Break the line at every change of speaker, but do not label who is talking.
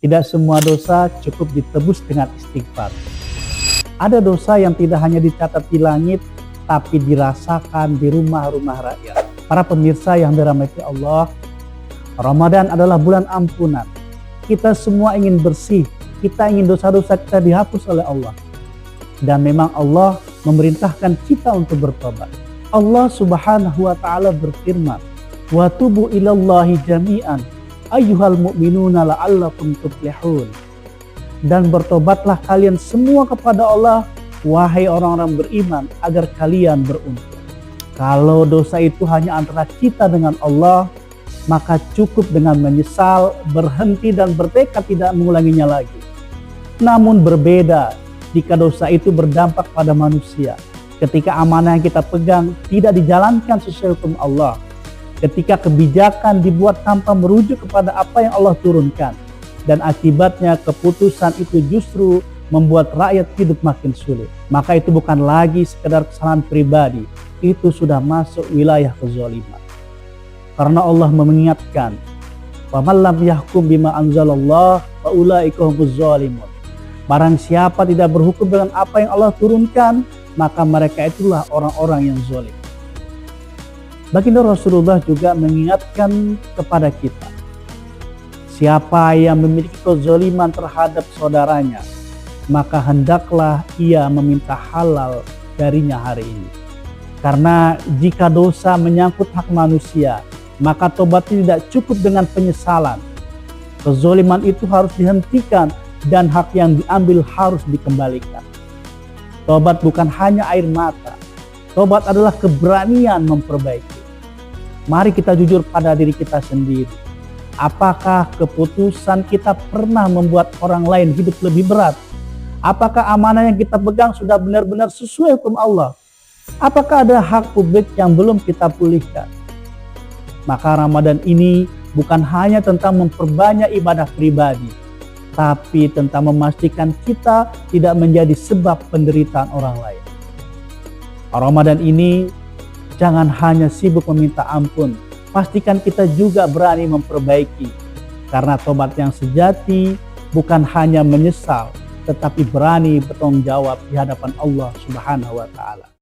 Tidak semua dosa cukup ditebus dengan istighfar. Ada dosa yang tidak hanya dicatat di langit, tapi dirasakan di rumah-rumah rakyat. Para pemirsa yang dirahmati Allah, Ramadan adalah bulan ampunan. Kita semua ingin bersih, kita ingin dosa-dosa kita dihapus oleh Allah. Dan memang Allah memerintahkan kita untuk bertobat. Allah Subhanahu wa taala berfirman, "Wa tubu ilallahi jami'an ayyuhal mu'minuna la'allakum tuflihun." Dan bertobatlah kalian semua kepada Allah, wahai orang-orang beriman, agar kalian beruntung. Kalau dosa itu hanya antara kita dengan Allah, maka cukup dengan menyesal, berhenti dan bertekad tidak mengulanginya lagi. Namun berbeda jika dosa itu berdampak pada manusia. Ketika amanah yang kita pegang tidak dijalankan sesuai hukum Allah. Ketika kebijakan dibuat tanpa merujuk kepada apa yang Allah turunkan. Dan akibatnya keputusan itu justru membuat rakyat hidup makin sulit. Maka itu bukan lagi sekedar kesalahan pribadi. Itu sudah masuk wilayah kezaliman. Karena Allah mengingatkan, "Wa man lam yahkum bima anzalallah fa ulaika humuz zalimun." Barang siapa tidak berhukum dengan apa yang Allah turunkan, maka mereka itulah orang-orang yang zalim. Baginda Rasulullah juga mengingatkan kepada kita, siapa yang memiliki kezaliman terhadap saudaranya, maka hendaklah ia meminta halal darinya hari ini. Karena jika dosa menyangkut hak manusia, maka tobat tidak cukup dengan penyesalan. Kezaliman itu harus dihentikan dan hak yang diambil harus dikembalikan. Tobat bukan hanya air mata. Tobat adalah keberanian memperbaiki. Mari kita jujur pada diri kita sendiri. Apakah keputusan kita pernah membuat orang lain hidup lebih berat? Apakah amanah yang kita pegang sudah benar-benar sesuai hukum Allah? Apakah ada hak publik yang belum kita pulihkan? Maka Ramadan ini bukan hanya tentang memperbanyak ibadah pribadi, tapi tentang memastikan kita tidak menjadi sebab penderitaan orang lain. Ramadan ini jangan hanya sibuk meminta ampun, pastikan kita juga berani memperbaiki. Karena tobat yang sejati bukan hanya menyesal, tetapi berani bertanggung jawab di hadapan Allah Subhanahu wa taala.